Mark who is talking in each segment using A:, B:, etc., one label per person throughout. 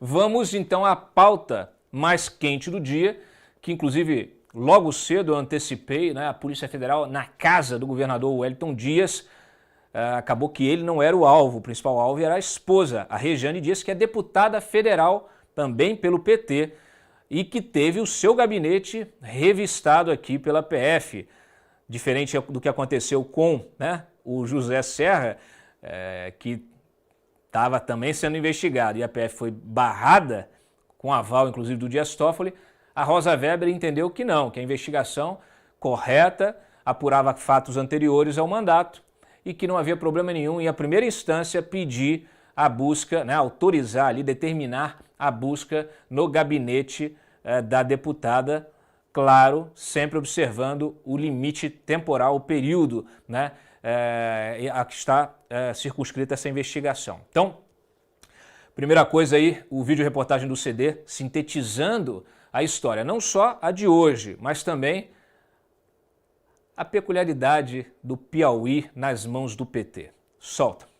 A: Vamos então à pauta mais quente do dia, que inclusive logo cedo eu antecipei, né, a Polícia Federal na casa do governador Wellington Dias. Acabou que ele não era o alvo, o principal alvo era a esposa, a Rejane Dias, que é deputada federal também pelo PT e que teve o seu gabinete revistado aqui pela PF. Diferente do que aconteceu com, né, o José Serra, que estava também sendo investigado e a PF foi barrada, com aval inclusive do Dias Toffoli, a Rosa Weber entendeu que não, que a investigação correta apurava fatos anteriores ao mandato e que não havia problema nenhum em a primeira instância pedir a busca, né, autorizar ali, determinar a busca no gabinete da deputada, claro, sempre observando o limite temporal, o período, né, a que está circunscrita essa investigação. Então, primeira coisa aí, o vídeo reportagem do CD sintetizando a história, não só a de hoje, mas também a peculiaridade do Piauí nas mãos do PT. Solta.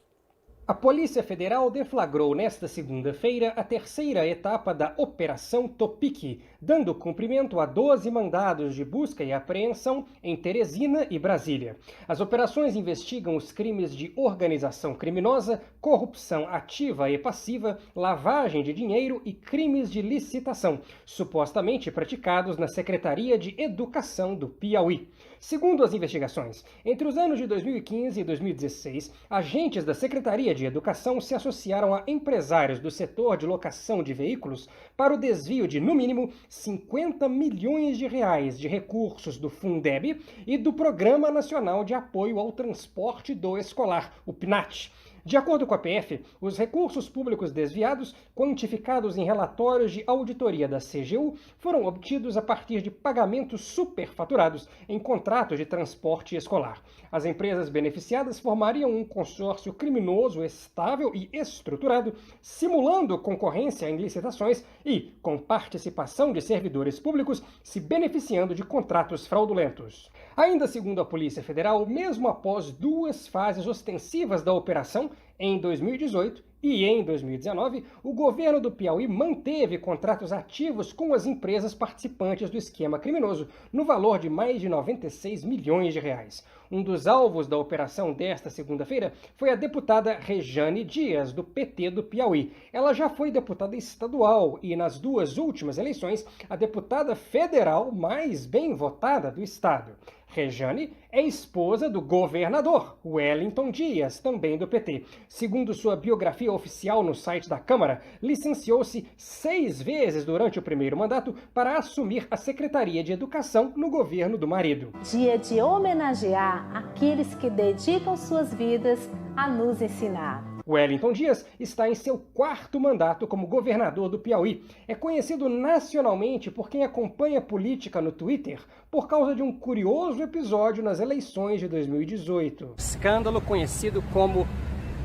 B: A Polícia Federal deflagrou nesta segunda-feira a terceira etapa da Operação Topic, dando cumprimento a 12 mandados de busca e apreensão em Teresina e Brasília. As operações investigam os crimes de organização criminosa, corrupção ativa e passiva, lavagem de dinheiro e crimes de licitação, supostamente praticados na Secretaria de Educação do Piauí. Segundo as investigações, entre os anos de 2015 e 2016, agentes da Secretaria de Educação se associaram a empresários do setor de locação de veículos para o desvio de, no mínimo, 50 milhões de reais de recursos do Fundeb e do Programa Nacional de Apoio ao Transporte do Escolar, o PNAT. De acordo com a PF, os recursos públicos desviados, quantificados em relatórios de auditoria da CGU, foram obtidos a partir de pagamentos superfaturados em contratos de transporte escolar. As empresas beneficiadas formariam um consórcio criminoso estável e estruturado, simulando concorrência em licitações e, com participação de servidores públicos, se beneficiando de contratos fraudulentos. Ainda segundo a Polícia Federal, mesmo após duas fases ostensivas da operação, em 2018 e em 2019, o governo do Piauí manteve contratos ativos com as empresas participantes do esquema criminoso, no valor de mais de 96 milhões de reais. Um dos alvos da operação desta segunda-feira foi a deputada Rejane Dias, do PT do Piauí. Ela já foi deputada estadual e, nas duas últimas eleições, a deputada federal mais bem votada do estado. Rejane é esposa do governador Wellington Dias, também do PT. Segundo sua biografia oficial no site da Câmara, licenciou-se 6 vezes durante o primeiro mandato para assumir a Secretaria de Educação no governo do marido.
C: Dia de homenagear aqueles que dedicam suas vidas a nos ensinar.
B: Wellington Dias está em seu 4º mandato como governador do Piauí. É conhecido nacionalmente por quem acompanha política no Twitter por causa de um curioso episódio nas eleições de 2018.
D: Escândalo conhecido como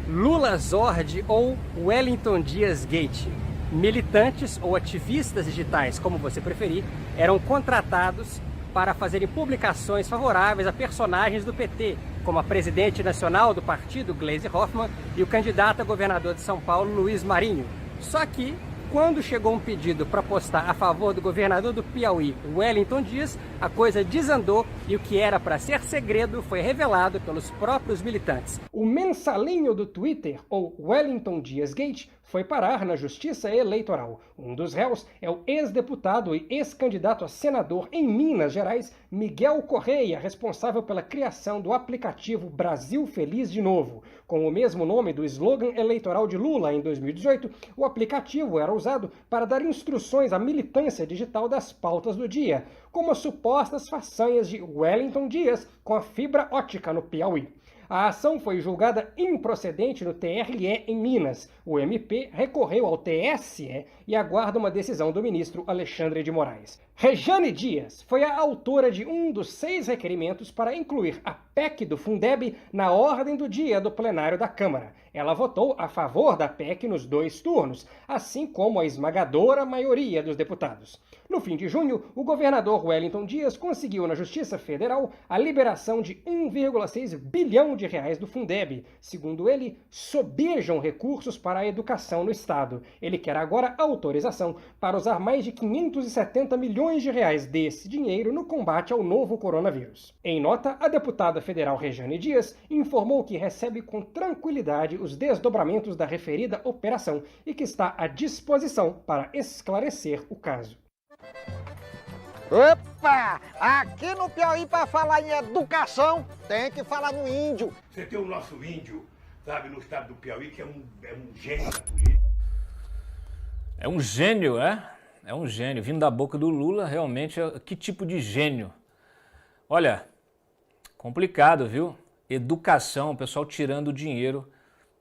D: Lula Zord ou Wellington Dias Gate. Militantes ou ativistas digitais, como você preferir, eram contratados para fazerem publicações favoráveis a personagens do PT, como a presidente nacional do partido, Gleisi Hoffmann, e o candidato a governador de São Paulo, Luiz Marinho. Só que, quando chegou um pedido para postar a favor do governador do Piauí, Wellington Dias, a coisa desandou e o que era para ser segredo foi revelado pelos próprios militantes.
B: O mensalinho do Twitter, ou Wellington Dias Gate, foi parar na Justiça Eleitoral. Um dos réus é o ex-deputado e ex-candidato a senador em Minas Gerais, Miguel Correia, responsável pela criação do aplicativo Brasil Feliz de Novo. Com o mesmo nome do slogan eleitoral de Lula em 2018, o aplicativo era usado para dar instruções à militância digital das pautas do dia, como as supostas façanhas de Wellington Dias com a fibra ótica no Piauí. A ação foi julgada improcedente no TRE em Minas. O MP recorreu ao TSE e aguarda uma decisão do ministro Alexandre de Moraes. Rejane Dias foi a autora de um dos 6 requerimentos para incluir a PEC do Fundeb na ordem do dia do plenário da Câmara. Ela votou a favor da PEC nos 2 turnos, assim como a esmagadora maioria dos deputados. No fim de junho, o governador Wellington Dias conseguiu na Justiça Federal a liberação de 1,6 bilhão de reais do Fundeb. Segundo ele, sobejam recursos para a educação no estado. Ele quer agora autorização para usar mais de 570 milhões de reais desse dinheiro no combate ao novo coronavírus. Em nota, a deputada federal Rejane Dias informou que recebe com tranquilidade os desdobramentos da referida operação e que está à disposição para esclarecer o caso.
E: Opa! Aqui no Piauí, para falar em educação, tem que falar no índio.
F: Você tem o nosso índio, sabe, no estado do Piauí, que é um gênio da política.
A: É um gênio, é? É um gênio. Vindo da boca do Lula, realmente, que tipo de gênio? Olha, complicado, viu? Educação, o pessoal tirando o dinheiro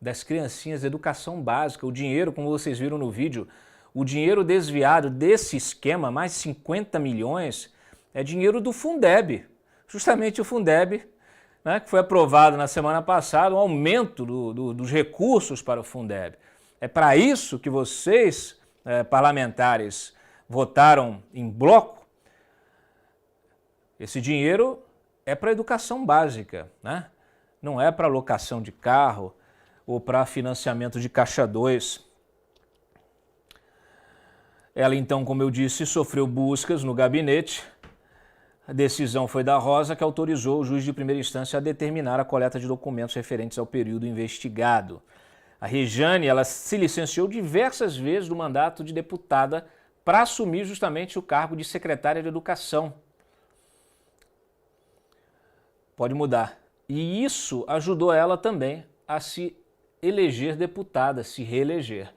A: das criancinhas, educação básica. O dinheiro, como vocês viram no vídeo, o dinheiro desviado desse esquema, mais 50 milhões, é dinheiro do Fundeb. Justamente o Fundeb, né, que foi aprovado na semana passada, um aumento dos recursos para o Fundeb. É para isso que vocês, parlamentares, votaram em bloco. Esse dinheiro é para educação básica, né? Não é para locação de carro ou para financiamento de Caixa 2. Ela, então, como eu disse, sofreu buscas no gabinete. A decisão foi da Rosa, que autorizou o juiz de primeira instância a determinar a coleta de documentos referentes ao período investigado. A Rejane, ela se licenciou diversas vezes do mandato de deputada para assumir justamente o cargo de secretária de Educação. Pode mudar. E isso ajudou ela também a se eleger deputada, se reeleger.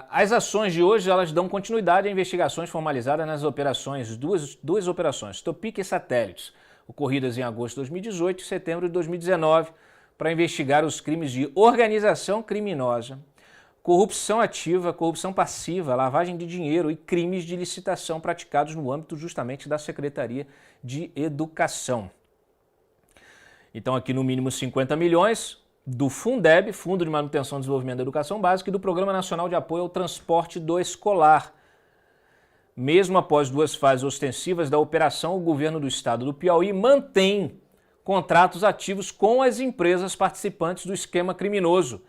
A: As ações de hoje, elas dão continuidade a investigações formalizadas nas operações, duas operações, Topic e Satélites, ocorridas em agosto de 2018 e setembro de 2019, para investigar os crimes de organização criminosa, corrupção ativa, corrupção passiva, lavagem de dinheiro e crimes de licitação praticados no âmbito justamente da Secretaria de Educação. Então aqui no mínimo 50 milhões do Fundeb, Fundo de Manutenção e Desenvolvimento da Educação Básica, e do Programa Nacional de Apoio ao Transporte do Escolar. Mesmo após 2 fases ostensivas da operação, o governo do estado do Piauí mantém contratos ativos com as empresas participantes do esquema criminoso.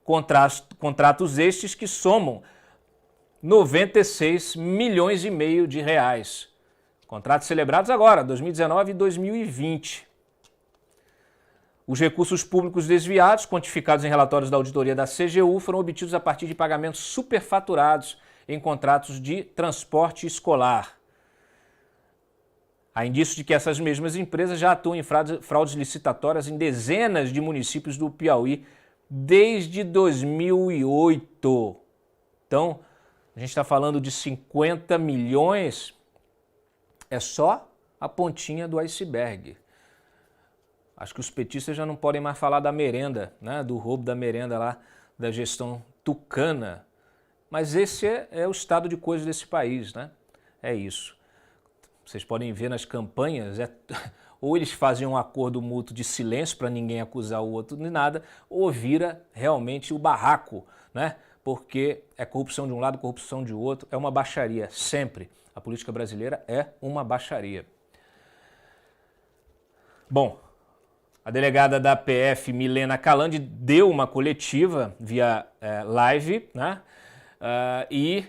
A: Contratos estes que somam 96 milhões e meio de reais. Contratos celebrados agora, 2019 e 2020. Os recursos públicos desviados, quantificados em relatórios da auditoria da CGU, foram obtidos a partir de pagamentos superfaturados em contratos de transporte escolar. Há indícios de que essas mesmas empresas já atuam em fraudes licitatórias em dezenas de municípios do Piauí desde 2008. Então, a gente está falando de 50 milhões, é só a pontinha do iceberg. Acho que os petistas já não podem mais falar da merenda, né? Do roubo da merenda lá, da gestão tucana. Mas esse é o estado de coisas desse país, né? É isso. Vocês podem ver nas campanhas, ou eles fazem um acordo mútuo de silêncio para ninguém acusar o outro de nada, ou vira realmente o barraco, né? Porque é corrupção de um lado, corrupção de outro, é uma baixaria, sempre. A política brasileira é uma baixaria. Bom, a delegada da PF, Milena Calandi, deu uma coletiva via live, né? E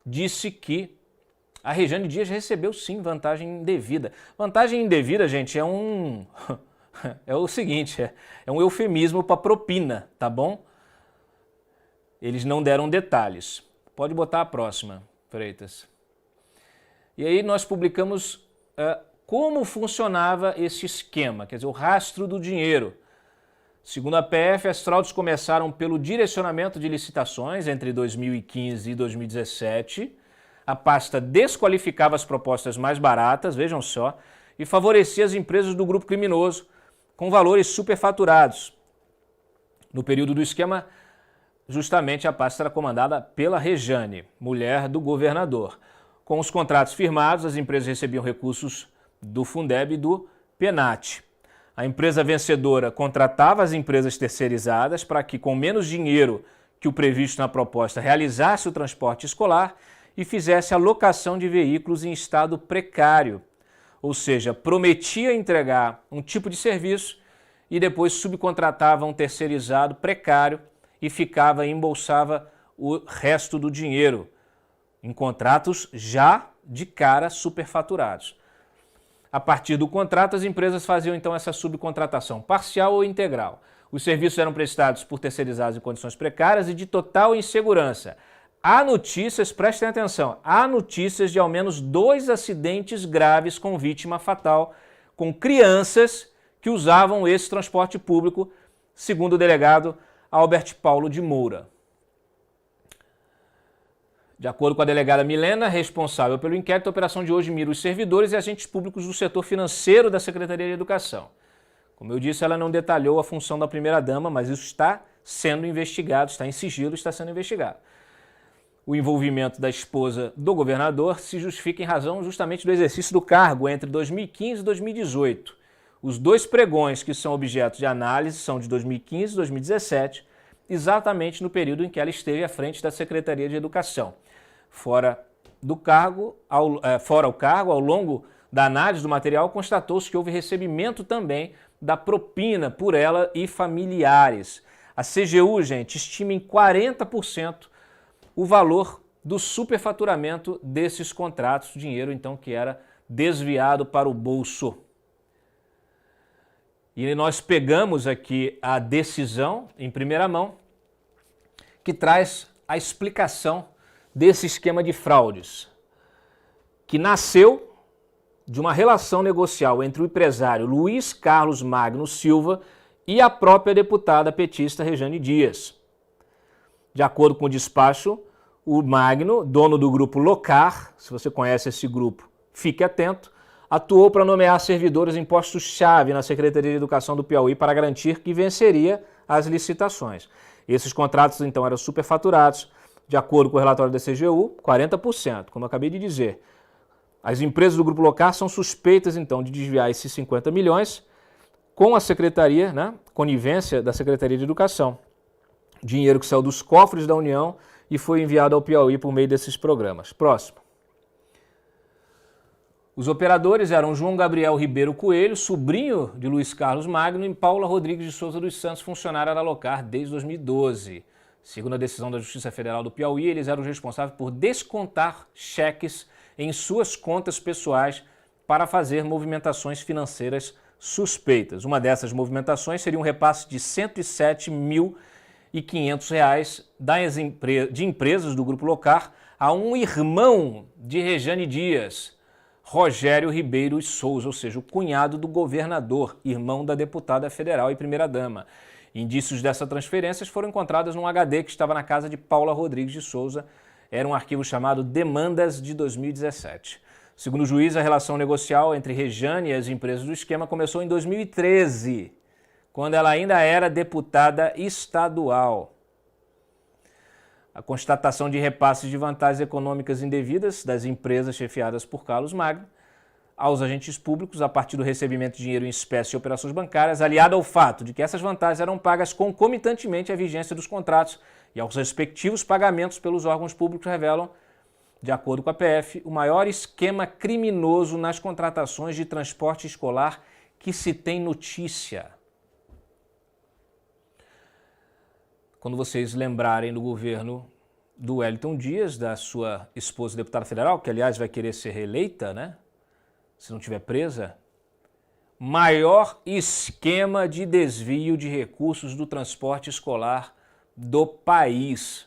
A: disse que a Rejane Dias recebeu sim vantagem indevida. Vantagem indevida, gente, é o seguinte, é um eufemismo para propina, tá bom? Eles não deram detalhes. Pode botar a próxima, Freitas. E aí nós publicamos como funcionava esse esquema, quer dizer, o rastro do dinheiro. Segundo a PF, as fraudes começaram pelo direcionamento de licitações entre 2015 e 2017. A pasta desqualificava as propostas mais baratas, vejam só, e favorecia as empresas do grupo criminoso com valores superfaturados. No período do esquema, justamente a pasta era comandada pela Rejane, mulher do governador. Com os contratos firmados, as empresas recebiam recursos do Fundeb e do PENAT. A empresa vencedora contratava as empresas terceirizadas para que, com menos dinheiro que o previsto na proposta, realizasse o transporte escolar e fizesse a locação de veículos em estado precário, ou seja, prometia entregar um tipo de serviço e depois subcontratava um terceirizado precário e ficava e embolsava o resto do dinheiro, em contratos já de cara superfaturados. A partir do contrato, as empresas faziam então essa subcontratação parcial ou integral. Os serviços eram prestados por terceirizados em condições precárias e de total insegurança. Há notícias, prestem atenção, há notícias de ao menos 2 acidentes graves com vítima fatal, com crianças que usavam esse transporte público, segundo o delegado Albert Paulo de Moura. De acordo com a delegada Milena, responsável pelo inquérito, a operação de hoje mira os servidores e agentes públicos do setor financeiro da Secretaria de Educação. Como eu disse, ela não detalhou a função da primeira-dama, mas isso está sendo investigado, está em sigilo, está sendo investigado. O envolvimento da esposa do governador se justifica em razão justamente do exercício do cargo entre 2015 e 2018. Os 2 pregões que são objeto de análise são de 2015 e 2017, exatamente no período em que ela esteve à frente da Secretaria de Educação. Fora o cargo, ao longo da análise do material, constatou-se que houve recebimento também da propina por ela e familiares. A CGU, gente, estima em 40% o valor do superfaturamento desses contratos, dinheiro então que era desviado para o bolso. E nós pegamos aqui a decisão em primeira mão que traz a explicação desse esquema de fraudes, que nasceu de uma relação negocial entre o empresário Luiz Carlos Magno Silva e a própria deputada petista Rejane Dias. De acordo com o despacho, o Magno, dono do grupo Locar, se você conhece esse grupo, fique atento, atuou para nomear servidores em postos-chave na Secretaria de Educação do Piauí para garantir que venceria as licitações. Esses contratos, então, eram superfaturados. De acordo com o relatório da CGU, 40%, como eu acabei de dizer. As empresas do Grupo Locar são suspeitas, então, de desviar esses 50 milhões com a Secretaria, conivência da Secretaria de Educação. Dinheiro que saiu dos cofres da União e foi enviado ao Piauí por meio desses programas. Próximo. Os operadores eram João Gabriel Ribeiro Coelho, sobrinho de Luiz Carlos Magno, e Paula Rodrigues de Souza dos Santos, funcionária da Locar desde 2012. Segundo a decisão da Justiça Federal do Piauí, eles eram responsáveis por descontar cheques em suas contas pessoais para fazer movimentações financeiras suspeitas. Uma dessas movimentações seria um repasse de R$ 107.500 de empresas do Grupo Locar a um irmão de Rejane Dias, Rogério Ribeiro Souza, ou seja, o cunhado do governador, irmão da deputada federal e primeira-dama. Indícios dessa transferência foram encontrados num HD que estava na casa de Paula Rodrigues de Souza. Era um arquivo chamado Demandas de 2017. Segundo o juiz, a relação negocial entre Rejane e as empresas do esquema começou em 2013, quando ela ainda era deputada estadual. A constatação de repasses de vantagens econômicas indevidas das empresas chefiadas por Carlos Magno aos agentes públicos a partir do recebimento de dinheiro em espécie e operações bancárias, aliado ao fato de que essas vantagens eram pagas concomitantemente à vigência dos contratos e aos respectivos pagamentos pelos órgãos públicos, revelam, de acordo com a PF, o maior esquema criminoso nas contratações de transporte escolar que se tem notícia. Quando vocês lembrarem do governo do Wellington Dias, da sua esposa deputada federal, que aliás vai querer ser reeleita, se não estiver presa, maior esquema de desvio de recursos do transporte escolar do país.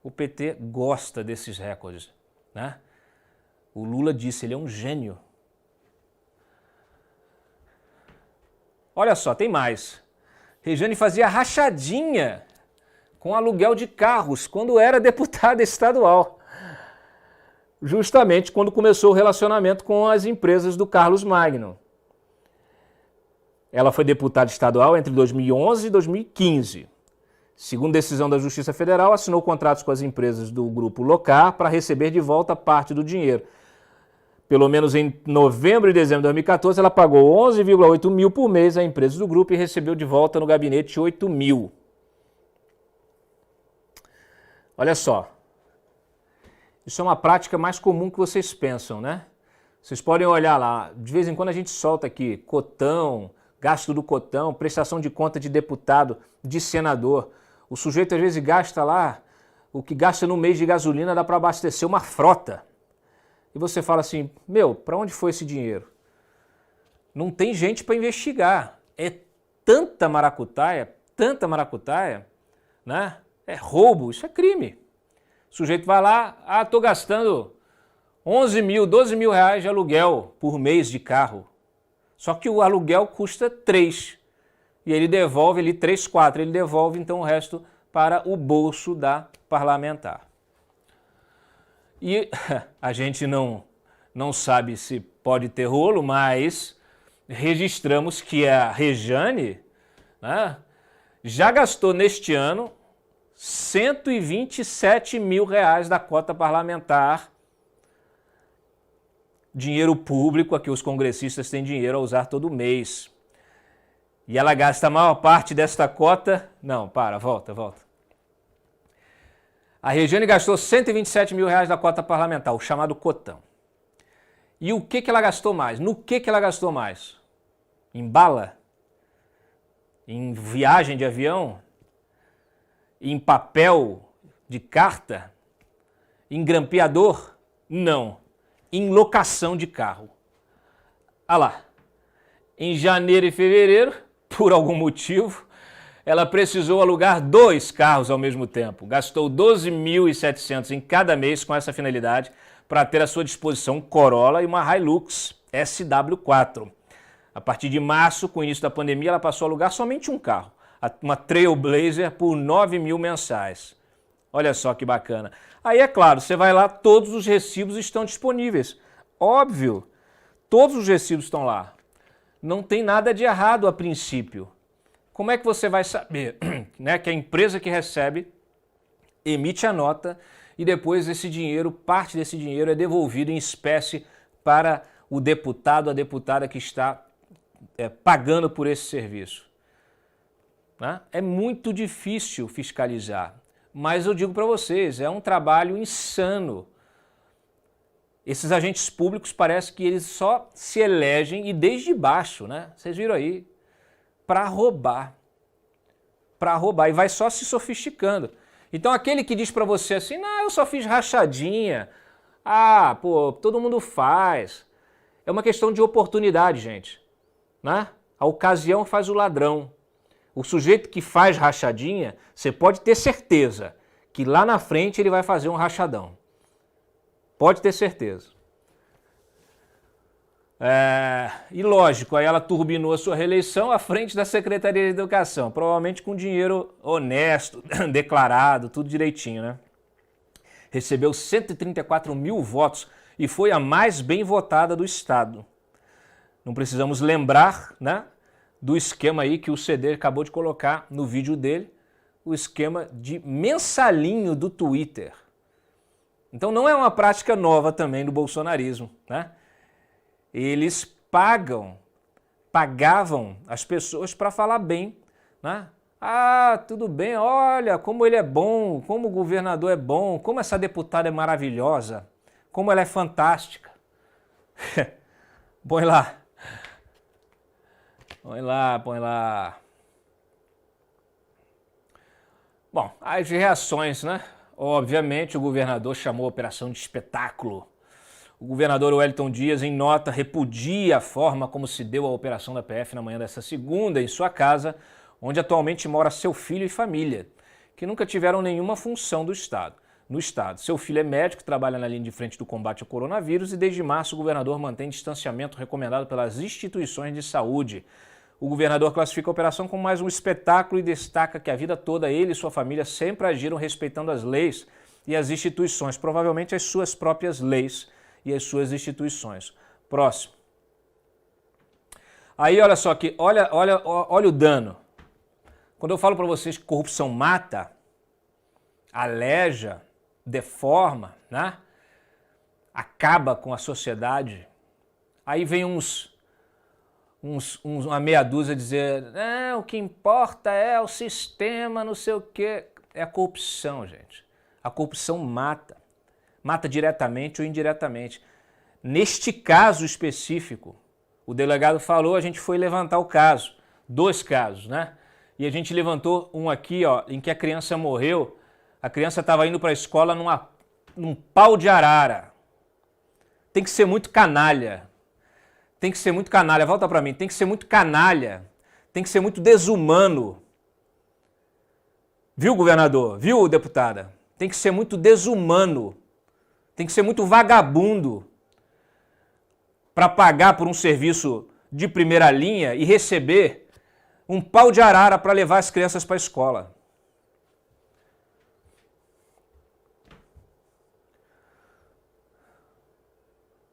A: O PT gosta desses recordes, O Lula disse, ele é um gênio. Olha só, tem mais. Rejane fazia rachadinha com aluguel de carros quando era deputada estadual. Justamente quando começou o relacionamento com as empresas do Carlos Magno. Ela foi deputada estadual entre 2011 e 2015. segundo decisão da Justiça Federal, assinou contratos com as empresas do Grupo Locar para receber de volta parte do dinheiro. Pelo menos em novembro e dezembro de 2014, ela pagou 11,8 mil por mês a empresas do grupo e recebeu de volta no gabinete 8 mil. Olha só, isso é uma prática mais comum que vocês pensam, né? Vocês podem olhar lá, de vez em quando a gente solta aqui, cotão, gasto do cotão, prestação de conta de deputado, de senador. O sujeito às vezes gasta lá, o que gasta no mês de gasolina dá para abastecer uma frota. E você fala assim, meu, para onde foi esse dinheiro? Não tem gente para investigar. É tanta maracutaia, né? É roubo, isso é crime. O sujeito vai lá, estou gastando 11 mil, 12 mil reais de aluguel por mês de carro. Só que o aluguel custa 3. E ele devolve ali 3, 4. Ele devolve então o resto para o bolso da parlamentar. E a gente não sabe se pode ter rolo, mas registramos que a Rejane, né, já gastou neste ano 127 mil reais da cota parlamentar, dinheiro público, a que os congressistas têm dinheiro a usar todo mês. E ela gasta a maior parte desta cota... Não, volta. A Regiane gastou 127 mil reais da cota parlamentar, o chamado cotão. E o que ela gastou mais? No que ela gastou mais? Em bala? Em viagem de avião? Em papel de carta? Em grampeador? Não. Em locação de carro. Ah lá. Em janeiro e fevereiro, por algum motivo, ela precisou alugar 2 carros ao mesmo tempo. Gastou 12.700 em cada mês com essa finalidade para ter à sua disposição um Corolla e uma Hilux SW4. A partir de março, com o início da pandemia, ela passou a alugar somente um carro, uma Trailblazer por 9 mil mensais. Olha só que bacana. Aí é claro, você vai lá, todos os recibos estão disponíveis. Óbvio, todos os recibos estão lá. Não tem nada de errado a princípio. Como é que você vai saber, né, que a empresa que recebe emite a nota e depois esse dinheiro, parte desse dinheiro é devolvido em espécie para o deputado, a deputada que está pagando por esse serviço? Né? É muito difícil fiscalizar, mas eu digo para vocês, é um trabalho insano. Esses agentes públicos parece que eles só se elegem e desde baixo, né? Vocês viram aí, para roubar, e vai só se sofisticando. Então aquele que diz para você assim, não, eu só fiz rachadinha, todo mundo faz. É uma questão de oportunidade, gente, né? A ocasião faz o ladrão. O sujeito que faz rachadinha, você pode ter certeza que lá na frente ele vai fazer um rachadão. Pode ter certeza. E lógico, aí ela turbinou a sua reeleição à frente da Secretaria de Educação, provavelmente com dinheiro honesto, declarado, tudo direitinho, né? Recebeu 134 mil votos e foi a mais bem votada do Estado. Não precisamos lembrar, né, do esquema aí que o CD acabou de colocar no vídeo dele, o esquema de mensalinho do Twitter. Então não é uma prática nova também do bolsonarismo, né? Eles pagavam as pessoas para falar bem, né? Tudo bem, olha como ele é bom, como o governador é bom, como essa deputada é maravilhosa, como ela é fantástica. Põe lá. Põe lá. Bom, as reações, né? Obviamente o governador chamou a operação de espetáculo. O governador Wellington Dias, em nota, repudia a forma como se deu a operação da PF na manhã dessa segunda em sua casa, onde atualmente mora seu filho e família, que nunca tiveram nenhuma função no Estado. Seu filho é médico, trabalha na linha de frente do combate ao coronavírus e desde março o governador mantém distanciamento recomendado pelas instituições de saúde. O governador classifica a operação como mais um espetáculo e destaca que a vida toda ele e sua família sempre agiram respeitando as leis e as instituições, provavelmente as suas próprias leis e as suas instituições. Próximo. Aí olha só aqui, olha o dano. Quando eu falo para vocês que corrupção mata, aleja, deforma, né? Acaba com a sociedade, aí vem uma meia dúzia dizer, o que importa é o sistema, não sei o quê. É a corrupção, gente. A corrupção mata. Mata diretamente ou indiretamente. Neste caso específico, o delegado falou, a gente foi levantar o caso. 2 casos, né? E a gente levantou um aqui, ó, em que a criança morreu. A criança estava indo para a escola num pau de arara. Tem que ser muito canalha. Tem que ser muito canalha. Volta para mim. Tem que ser muito canalha. Tem que ser muito desumano. Viu, governador? Viu, deputada? Tem que ser muito desumano. Tem que ser muito vagabundo para pagar por um serviço de primeira linha e receber um pau de arara para levar as crianças para a escola.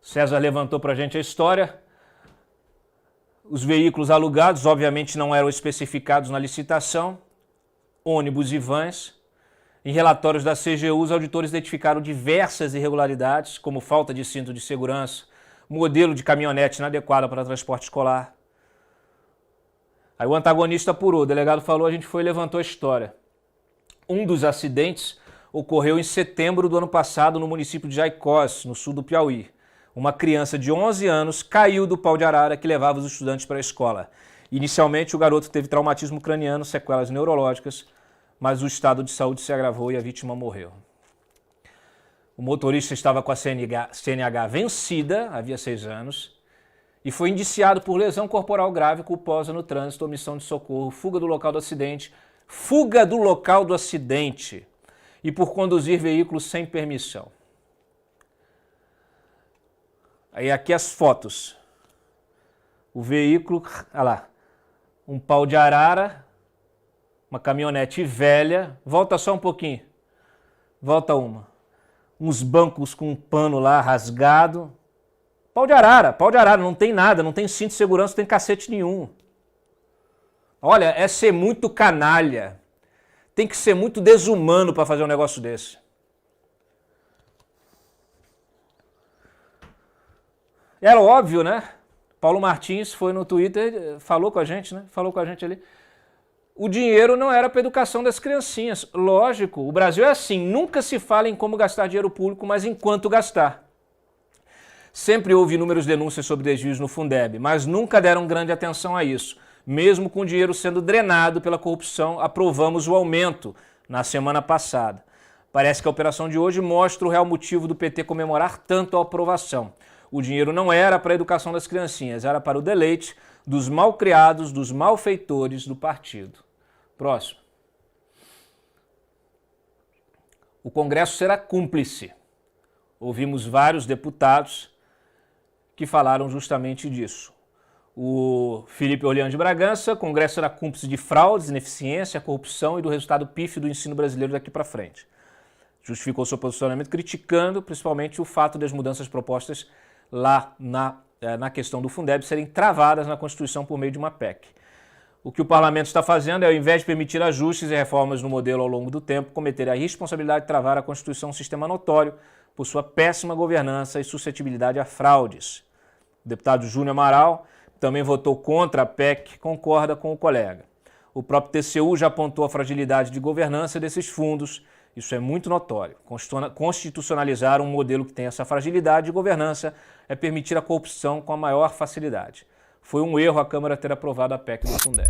A: César levantou para a gente a história. Os veículos alugados, obviamente, não eram especificados na licitação. Ônibus e vans. Em relatórios da CGU, os auditores identificaram diversas irregularidades, como falta de cinto de segurança, modelo de caminhonete inadequado para transporte escolar. Aí o antagonista apurou, o delegado falou, a gente foi e levantou a história. Um dos acidentes ocorreu em setembro do ano passado no município de Jaicós, no sul do Piauí. Uma criança de 11 anos caiu do pau de arara que levava os estudantes para a escola. Inicialmente, o garoto teve traumatismo craniano, sequelas neurológicas, mas o estado de saúde se agravou e a vítima morreu. O motorista estava com a CNH vencida, havia 6 anos, e foi indiciado por lesão corporal grave culposa no trânsito, omissão de socorro, fuga do local do acidente, e por conduzir veículos sem permissão. Aí aqui as fotos. O veículo, olha lá, um pau de arara, uma caminhonete velha, volta só um pouquinho, volta uma. Uns bancos com um pano lá rasgado. Pau de arara, não tem nada, não tem cinto de segurança, não tem cacete nenhum. Olha, é ser muito canalha. Tem que ser muito desumano para fazer um negócio desse. Era óbvio, né? Paulo Martins foi no Twitter, falou com a gente, né? Falou com a gente ali. O dinheiro não era para a educação das criancinhas. Lógico, o Brasil é assim, nunca se fala em como gastar dinheiro público, mas em quanto gastar. Sempre houve inúmeras denúncias sobre desvios no Fundeb, mas nunca deram grande atenção a isso. Mesmo com o dinheiro sendo drenado pela corrupção, aprovamos o aumento na semana passada. Parece que a operação de hoje mostra o real motivo do PT comemorar tanto a aprovação. O dinheiro não era para a educação das criancinhas, era para o deleite dos malcriados, dos malfeitores do partido. Próximo. O Congresso será cúmplice. Ouvimos vários deputados que falaram justamente disso. O Felipe Orleans de Bragança, o Congresso será cúmplice de fraudes, ineficiência, corrupção e do resultado pífio do ensino brasileiro daqui para frente. Justificou seu posicionamento criticando principalmente o fato das mudanças propostas lá na questão do Fundeb serem travadas na Constituição por meio de uma PEC. O que o parlamento está fazendo é, ao invés de permitir ajustes e reformas no modelo ao longo do tempo, cometer a responsabilidade de travar a Constituição, um sistema notório por sua péssima governança e suscetibilidade a fraudes. O deputado Júnior Amaral também votou contra a PEC, concorda com o colega. O próprio TCU já apontou a fragilidade de governança desses fundos. Isso é muito notório. Constitucionalizar um modelo que tem essa fragilidade de governança é permitir a corrupção com a maior facilidade. Foi um erro a Câmara ter aprovado a PEC do Fundeb.